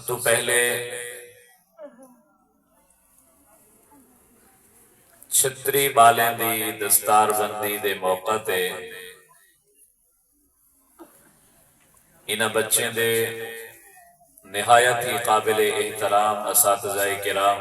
تو پہلے چھتری بالیں دی دستار بندی دے موقع تے انہاں بچیں دے نہایت ہی قابل احترام اساتذہ کرام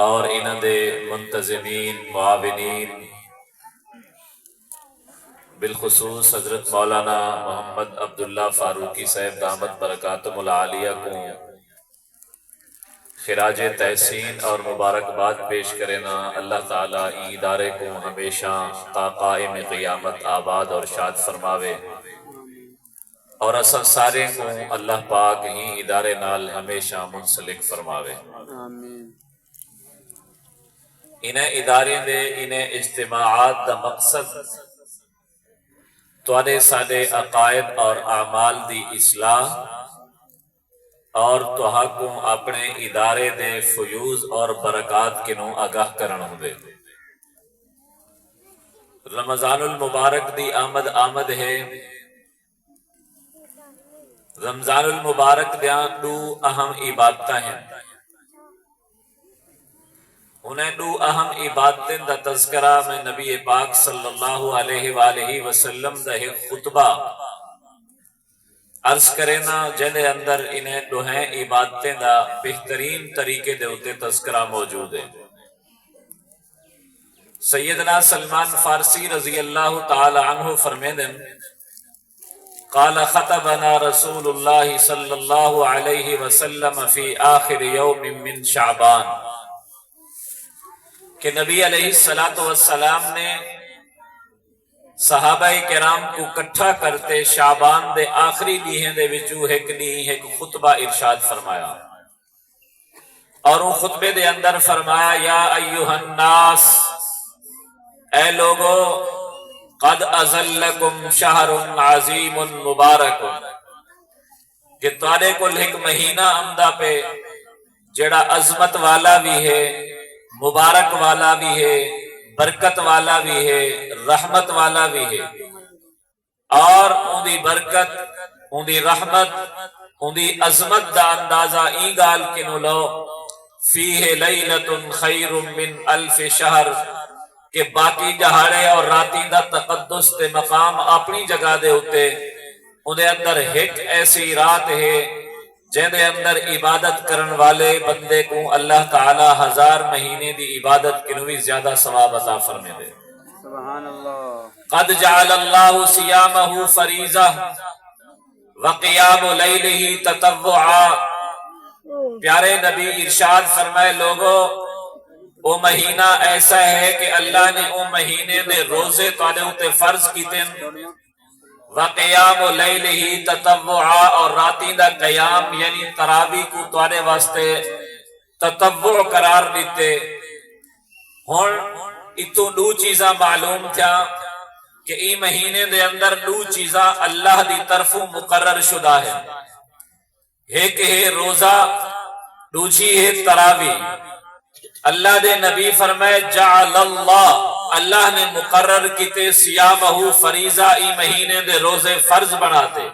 اور انہاں دے منتظمین معاونین بالخصوص حضرت مولانا محمد عبداللہ فاروقی صاحب دامت برکاتہم العالیہ کو خراج تحسین اور مبارکباد پیش کرنا۔ اللہ تعالیٰ ای ادارے کو ہمیشہ تا قائم قیامت آباد اور شاد فرماوے، اور اساں سارے کو اللہ پاک ہی ادارے نال ہمیشہ منسلک فرماوے۔ انہیں ادارے دے انہیں اجتماعات دا مقصد تواڈے ساڈے عقائد اور اعمال دی اصلاح اور تہاکوں اپنے ادارے دے فیوز اور برکات کنوں آگاہ کرن ہوندے۔ رمضان المبارک دی آمد ہے۔ رمضان المبارک دیاں دو اہم عبادتاں ہیں۔ انہیں دو اہم عبادتیں دا تذکرہ میں نبی پاک صلی اللہ علیہ وآلہ وسلم دا ایک خطبہ عرض کرینا جنہیں اندر انہیں دوہیں عبادتیں دا بہترین طریقے دے ہوتے تذکرہ موجود ہے۔ سیدنا سلمان فارسی رضی اللہ تعالی عنہ فرمیدن قال خطبنا رسول اللہ صلی اللہ علیہ وسلم فی آخر یوم من شعبان، کہ نبی علیہ السلام نے صحابہ کرام کو کٹھا کرتے شعبان دے آخری دیہیں دے وچوں ایک خطبہ ارشاد فرمایا، اور ان خطبے دے اندر فرمایا یا ایہا الناس، اے لوگو قد ازلکم شہر عظیم مبارک، کہ تواڈے کول ایک مہینہ آمدا پہ جڑا عظمت والا بھی ہے، مبارک والا بھی ہے، برکت والا بھی ہے، رحمت والا بھی ہے، اور ان دی برکت، ان دی رحمت، ان دی عظمت دا اندازہ ای گال کنو لو فیہ لیلۃ خیر من الف شہر، کہ باقی دہاڑے اور راتی دا تقدس تے مقام اپنی جگہ دے ہوتے، انہیں اندر ایک ایسی رات ہے جن دے اندر عبادت کرن والے بندے کو اللہ تعالی 1000 مہینے دی عبادت کنو بھی زیادہ ثواب عطا فرمے دے۔ سبحان اللہ۔ قد جعل اللہ صیامہ فریضہ وقیام لیلہ تطوعا، پیارے نبی ارشاد فرمائے لوگو وہ مہینہ ایسا ہے کہ اللہ نے وہ مہینے دے روزے تواڈے اوتے فرض کیتے، وقیام لیلہ تطوعا، اور راتی دا قیام یعنی تراویح کو تواڈے واسطے تطوع قرار دیتے۔ ہن اتو دو چیزاں معلوم تھا کہ ای مہینے دے اندر دو چیزاں اللہ دی طرفوں مقرر شدہ ہے، ایک ہے روزہ، دوسری ہے تراویح۔ اللہ دے نبی فرمائے جعل اللہ نے مقرر کیتے سیامہ فریضہ، ای مہینے دے روزے فرض بناتے،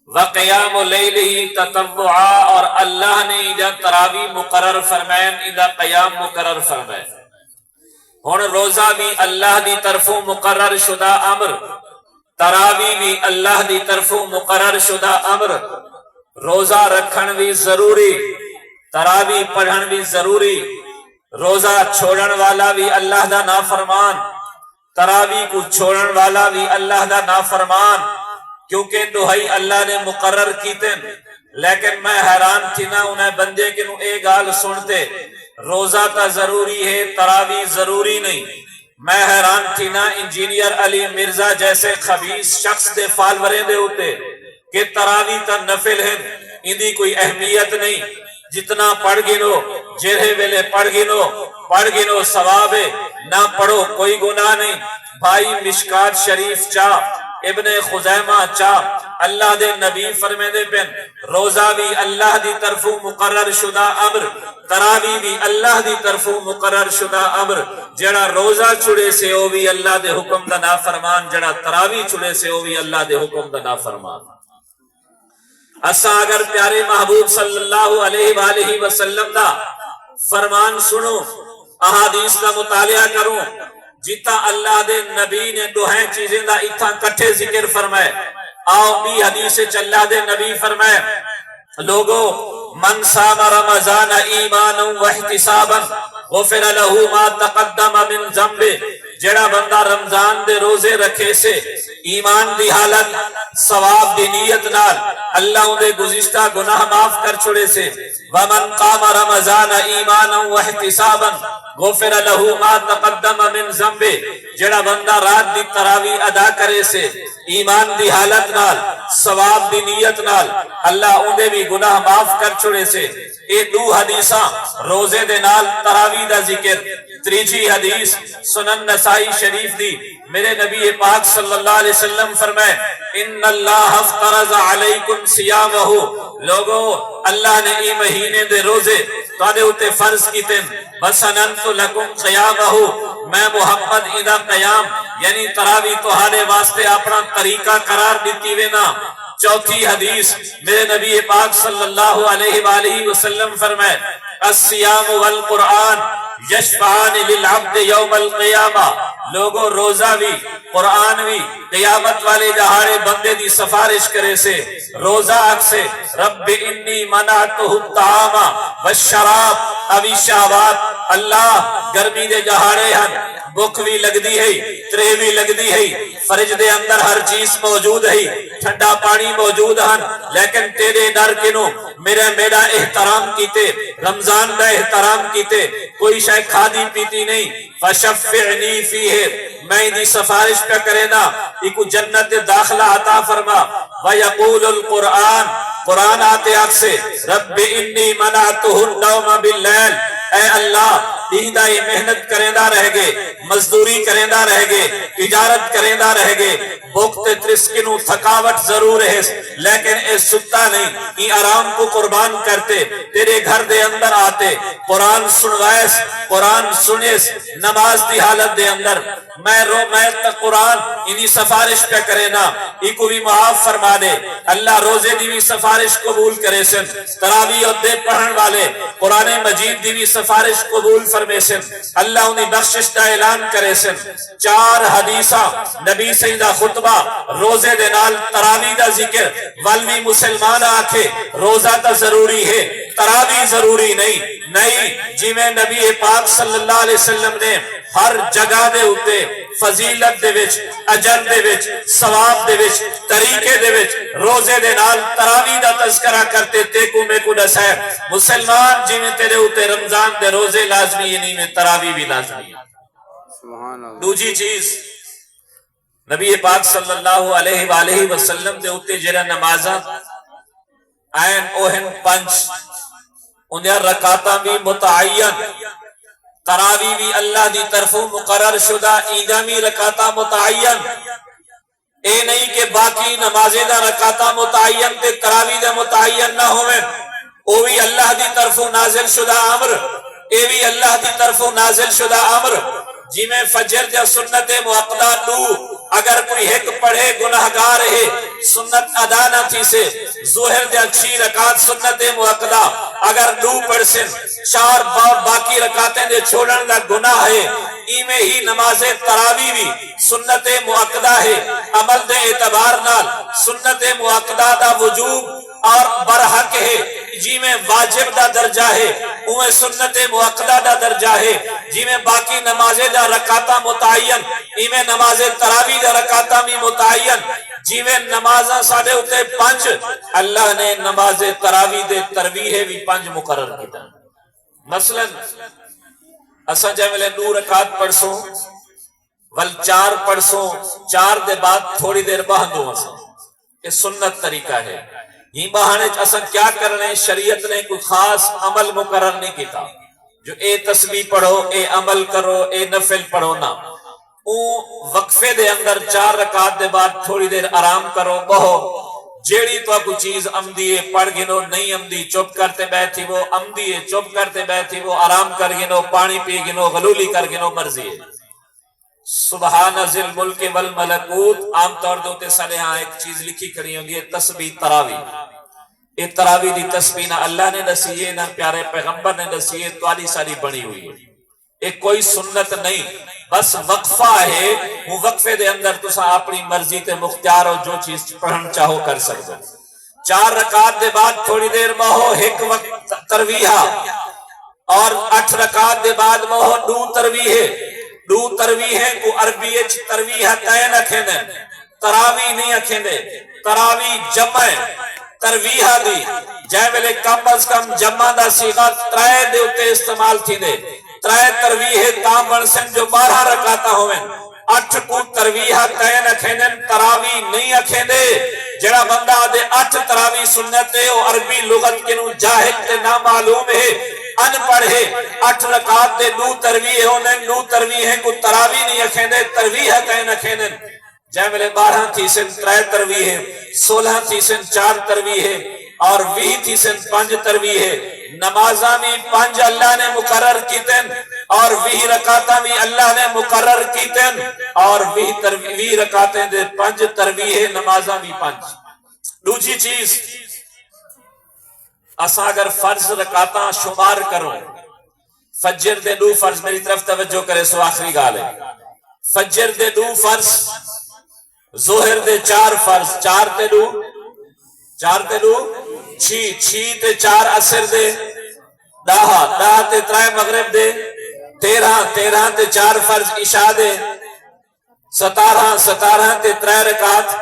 وقیام لیلہ تطوعا، اور اللہ نے ادھا تراویح مقرر فرمائن، ادھا قیام مقرر فرمائن۔ ہن روزہ بھی اللہ دی طرفوں مقرر شدہ امر، تراویح بھی اللہ دی طرفوں مقرر شدہ امر، روزہ رکھن بھی ضروری، تراویح پڑھن بھی ضروری، روزہ چھوڑن والا بھی اللہ دا نافرمان، تراویح کو چھوڑن والا بھی اللہ دا نافرمان، کیونکہ دوہائی اللہ نے مقرر کیتے۔ لیکن میں حیران تھی نا انہیں بندے کنو اے گال سنتے روزہ تا ضروری ہے، تراویح ضروری نہیں۔ میں حیران تھی نا انجینئر علی مرزا جیسے خبیث شخص دے فالورے دے ہوتے کہ تراویح تا نفل ہے، اندی کوئی اہمیت نہیں، جتنا پڑھ گنو، جہے ویلے پڑھ گنو ثواب ہے، نہ پڑھو کوئی گناہ نہیں۔ بھائی مشکات شریف چاہ، ابن خزیمہ چاہ، اللہ دے نبی فرمے دے پن روزہ بھی اللہ دی طرفوں مقرر شدہ امر، تراویح بھی اللہ دی طرفوں مقرر شدہ امر۔ جڑا روزہ چھڑے سے وہ بھی اللہ دے حکم دا نافرمان، جڑا تراویح چھڑے سے وہ بھی اللہ دے حکم دا نافرمان۔ اسا اگر پیارے محبوب صلی اللہ علیہ وآلہ وسلم دا فرمان سنو احادیث دا مطالعہ کروں جتا اللہ دے نبی نے دوہیں چیزیں دا اتھا کٹھے ذکر فرمائے آؤ بھی حدیث چلا دے نبی فرمائے لوگو من صام رمضان ایمانا واحتسابا غفر له ما تقدم من ذنب جڑا بندہ رمضان دے روزے رکھے سے ایمان دی حالت ثواب دی نیت نال اللہ دے گزشتہ گناہ معاف کر چھوڑے سے ومن قام رمضان ایمانا واحتسابا غفر له ما تقدم من ذنب جڑا بندہ رات دی تراویح ادا کرے سے ایمان دی حالت نال ثواب دی نیت نال اللہ اندے بھی گناہ معاف کر چھوڑے سے اے دو حدیثاں روزے دے نال تراویح دا ذکر تریجی حدیث سنن نسائی شریف دی میرے نبی پاک صلی اللہ علیہ وسلم فرمائے ان اللہ افترض علیکم صیامہ لوگو اللہ نے ای مہینے دے روزے تواڈے اوتے فرض کیتے وسننت لکم قیامہ میں محمد ادا قیام یعنی تراویح تہاڈے واسطے اپنا طریقہ قرار دیتی وینا چوتھی حدیث میرے نبی پاک صلی اللہ علیہ وآلہ وسلم فرمائے الصیام والقرآن یشفعان للعبد یوم القیامہ لوگو روزہ بھی قرآن بھی قیامت والے دہاڑے بندے دی سفارش کرے سے روزہ اک سے رب انی منعتہ الطعام والشراب ابھی شہوات اللہ گرمی دے دہاڑے ہن بھوک بھی لگ دی ہے ترے بھی لگ دی ہے فرج دے اندر ہر چیز موجود ہے ٹھنڈا پانی موجود ہن لیکن تیرے ڈر کنو میرا احترام کیتے رمضان دا احترام کیتے کوئی شے کھادی پیتی نہیں فشفعنی فیہ میں دی سفارش پہ کرے نا ایکو جنت داخلہ عطا فرما ویقول القرآن قرآن آتے آگ سے رب انی منعتہ النوم باللیل اے اللہ دیدہ یہ محنت کریندہ رہ گے مزدوری کریندہ رہ گے تجارت کریندہ رہ گے بھوکتے ترسکنو تھکاوٹ ضرور ہے لیکن اے ستا نہیں یہ آرام کو قربان کرتے تیرے گھر دے اندر آتے قرآن سنوائس قرآن سنیس نماز دی حالت دے اندر میں قرآن انہی سفارش پہ کرے نا ایکو بھی معاف فرما دے اللہ روزے دی بھی سفارش قبول کرے سن تراویح اور دے پڑھن والے قرآن مجید دی بھی سفارش قبول فرمے سن اللہ انہی بخشش دا اعلان کرے سن چار حدیثہ نبی سیدہ خطبہ روزے دے نال تراویح دا ذکر والوی مسلمان آکھے روزہ تا ضروری ہے تراویح ضروری نہیں جی میں نبی پاک صلی اللہ علیہ وسلم نے ہر جگہ دے ہوتے فضیلت دے وچ اجر دے وچ ثواب دے وچ طریقے دے وچ روزے دے نال تراویح دا تذکرہ کرتے تے کو میں کو دس ہے مسلمان جی میں تیرے ہوتے رمضان دے روزے لازمی یعنی میں تراویح بھی لازمی ہے دوجی چیز نبی پاک صلی اللہ علیہ وآلہ وسلم دے ہوتے جرہ نمازہ آئین اوہن پنچ انہیں رکعتاں بھی متعین تراویح بھی اللہ دی طرفوں مقرر شدہ ایدامی رکعتاں متعین اے نہیں کہ باقی نمازیں دا رکعتاں متعین تے تراویح دا متعین نہ ہوئے او بھی اللہ دی طرفوں نازل شدہ امر اے بھی اللہ دی طرفوں نازل شدہ امر جی میں فجر جا سنت مؤکدہ دو اگر کوئی ایک پڑھے گناہگار ہے سنت ادا نہ تھی سے ظہر جا 6 رکعت سنت مؤکدہ اگر دو پڑھ سن 4 باقی رکعتیں دے چھوڑن دا گناہ ہے ایمیں ہی نماز تراویح بھی سنت مؤکدہ ہے عمل دے اعتبار نال سنت مؤکدہ دا وجوب اور برحق ہے جی میں واجب دا درجہ ہے اوہ سنت مؤکدہ دا درجہ ہے جی میں باقی نماز دا رکعتاں متعین ایمیں نماز تراویح دا رکعتاں بھی متعین جی میں نمازاں ساڑھے ہوتے 5 اللہ نے نماز تراویح دے ترویح بھی 5 مقرر کیتا مثلا اسا جائے 2 رکعت پڑھسوں ول 4 پڑھسوں 4 دے بعد تھوڑی دیر باندھوں اسا یہ سنت طریقہ ہے یہ بہانے اسا کیا کرنے شریعت نے کوئی خاص عمل مقرر نہیں کیتا جو اے تسبیح پڑھو اے عمل کرو اے نفل پڑھو نا وقفے دے اندر 4 رکعت دے بعد تھوڑی دیر آرام کرو بہو جیڑی تو کوئی چیز عمدی ہے پڑھ گنو نہیں عمدی چپ کرتے بیٹھی وہ عمدی ہے چپ کرتے بیٹھی وہ آرام کر گنو پانی پی گنو غلولی کر گنو مرضی ہے سبحان ذی الملک والملکوت عام طور دوتے سارے ہاں ایک چیز لکھی کھڑی ہوں گی تسبیح تراویح یہ تراوی دی تسبیح نہ اللہ نے دسی ہے نہ پیارے پیغمبر نے دسی ہے، تواڈی ساری بنی ہوئی ہے، یہ کوئی سنت نہیں، بس وقفہ ہے، وہ وقفے دے اندر تسا اپنی مرضی تے مختار ہو جو چیز پڑھن چاہو کر سکتے ہو۔ 4 رکعت دے بعد تھوڑی دیر مہو ایک وقت ترویحہ، اور 8 رکعت دے بعد مہو 2 ترویح ہے کو عربی اچ ترویحہ تین اکھیں دیں، تراوی نہیں اکھیں دیں، تراوی جمع ترویحہ دی جائے ویلے کم از کم جمع دا صیغہ 3 دے اتے استعمال تھی دے، 3 ترویح تام بن سن جو 12 رکعتاں ہوئیں، 8 کو ترویحہ تین اکھیں دیں، تراوی نہیں اکھیں دے۔ جڑا بندہ دے 8 تراوی سنت ہے، وہ عربی لغت کے نو جاہل تے نہ معلوم ہے، ان پڑھ ہے، 8 رکعت دے 2 ترویح ہونے، 2 ترویح ہیں کو تراوی نہیں اکھیں دے، ترویحہ تین اکھیں دیں، جائے ملے 12 تھی سن 3 ترویح ہے، 16 تھی سن 4 ترویح ہے، اور 20 تھی سن 5 ترویح ہے۔ نمازاں بھی 5 اللہ نے مقرر کیتے ہیں، اور 20 رکعتاں بھی اللہ نے مقرر کیتے ہیں، اور 20 رکعتیں دے 5 ترویح ہے، نمازاں بھی 5۔ دوسری چیز، اسا اگر فرض رکعتاں شمار کرو، فجر دے 2 فرض، میری طرف توجہ کرے سو آخری گال ہے، فجر دے 2 فرض، ظہر دے 4 فرض، 4 تے 2 6 تے 4 عصر دے 10 تے 3 مغرب دے 13 تے 4 فرض عشاء دے 17 تے 3 رکعت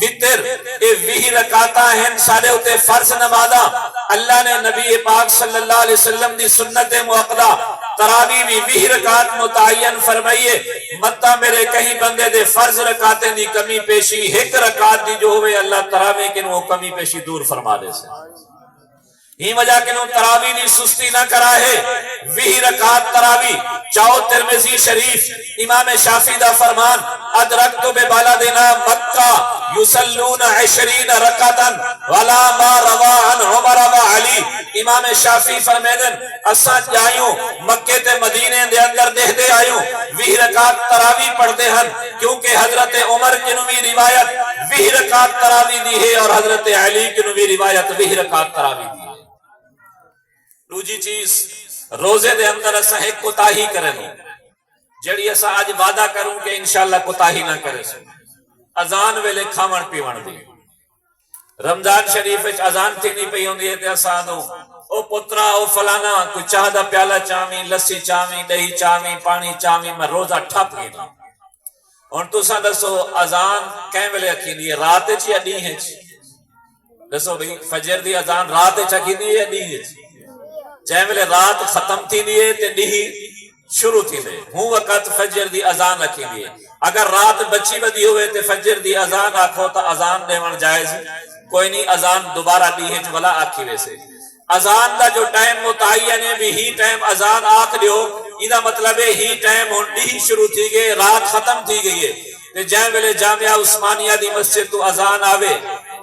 وتر، اے 20 رکعتاں ہیں سارے ہوتے فرض نمازاں اللہ نے نبی پاک صلی اللہ علیہ وسلم دی سنت موقدہ تراوی بھی 20 رکعت متعین فرمائیے، متا میرے کہیں بندے دے فرض رکعتیں دی کمی پیشی 1 رکعت دی جو ہوئے اللہ تراوی کے وہ کمی پیشی دور فرما دے سے، ہی وجہ کہ تراوی نہیں سستی نہ کرا ہے، 20 رکعت تراوی۔ چاہو ترمذی شریف امام شافعی دا فرمان، ادرکت ببلدنا مکہ یصلون 20 رکعتا ولا ما روا عن عمر و علی۔ امام شافعی فرمیدن اساں جائیوں مکے تے مدینے دے اندر دہ دے آئیوں 20 رکعت تراوی پڑھتے ہیں، کیونکہ حضرت عمر جنوی روایت 20 رکعت تراوی دی ہے، اور حضرت علی جنوی روایت 20 رکعت تراوی دی ہے۔ دوسری چیز، روزے دے اندر اسا ایک کوتاہی کریں، جڑی اسا آج وعدہ کروں کہ انشاءاللہ کوتاہی نہ کرے سو، اذان ویلے کھاون پیون دی۔ رمضان شریف وچ اذان تھی نہیں پئی ہوندی ہے تے اسا دو او پترا او فلانا کوئی چاہ دا پیالہ چاویں، لسی چاویں، دہی چاویں، پانی چاویں، میں روزہ ٹھپ گیا۔ ہن تساں دسو اذان کہیں ویلے اکھیندی ہے، رات وچ یا ڈینہ وچ؟ دسو بھئی فجر دی اذان رات وچ اکھیندی ہے یا ڈینہ وچ؟ جائے ملے رات ختم تھی دیئے تے ڈیہی شروع تھی دے، ہوں وقت فجر دی اذان رکھی دیئے۔ اگر رات بچی بدی ہوئے تے فجر دی اذان آکھو تا اذان دیون جائز کوئی نہیں، اذان دوبارہ ڈیہے ولا آکھی ویسے۔ اذان دا جو ٹائم متعین ہے بھی ہی ٹائم اذان آکھ دیو، ایدہ مطلب ہے ہی ٹائم ہون ڈیہی شروع تھی گئے، رات ختم تھی گئی ہے، تے جائے ملے جامعہ عثمانیہ دی مسجد تو اذان آوے،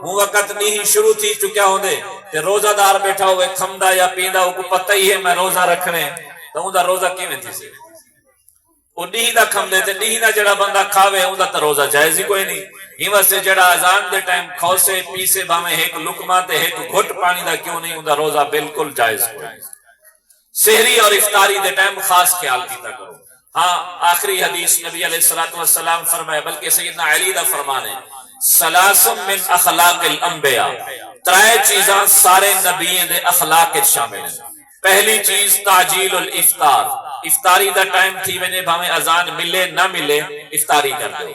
ہوں وقت نہیں شروع تھی چکیا ہوں دے، تے روزہ دار بیٹھا ہوئے کھمدہ یا پیندہ ہو کو پتہ ہی ہے میں روزہ رکھنے، تو ہوں دا روزہ کیویں تھی سے؟ وہ ڈیہی دا کھم دے تے ڈیہی دا جڑا بندہ کھاوے ہوں دا تا روزہ جائز ہی کوئی نہیں۔ ہی واسطے جڑا اذان دے ٹائم کھوسے پیسے باویں ایک لقمہ تے ایک گھٹ پانی دا کیوں نہیں، ہوں دا روزہ بالکل جائز کوئی نہیں۔ سحری اور افطاری دے ٹائم خاص خیال کیتا کرو۔ ہاں آخری حدیث نبی علیہ السلام فرمائے، بلکہ سیدنا علی دا فرمان ہے، سلاسم من اخلاق الانبیاء، 3 چیزاں سارے نبیوں دے اخلاق شامل ہیں۔ پہلی چیز تعجیل الافطار، افطاری دا ٹائم تھی وجہ بھاویں اذان ملے نہ ملے افطاری کر دو۔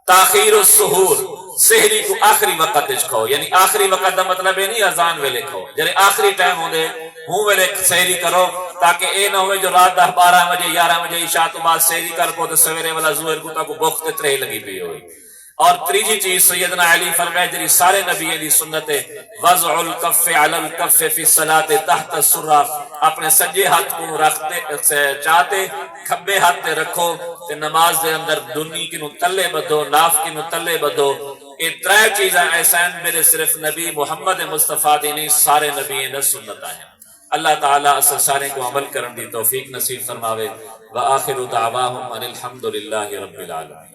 تاخیر السحور، سحری کو آخری وقت کھو، یعنی آخری وقت دا مطلب ہے نہیں اذان ویلے کھو، یعنی آخری ٹائم ہوں دے ہوں ویلے سحری کرو، تاکہ اے نہ ہوئے جو رات 10 12 بجے 11 بجے عشاء تو بعد سحری کر کو تو سویرے والا ظہر کو تاکو بخت ترے لگی پی ہوئی۔ اور تیجی چیز سیدنا علی فرمائے جری سارے نبی دی سنت ہے، وضع الکف علی الکف فی الصلاۃ تحت السرہ، اپنے سجے ہاتھ کو رکھتے چاہتے کھبے ہاتھ تے رکھو تے نماز دے اندر دنی کی نو تلے بدو، ناف کی نو تلے بدو۔ یہ 3 چیزاں ایسان میرے صرف نبی محمد مصطفیٰ دی نہیں سارے نبی دی سنت ہیں۔ اللہ تعالیٰ اسا سارے کو عمل کرن دی توفیق نصیب فرماوے۔ وآخر دعواہم ان الحمد للہ رب العالمین۔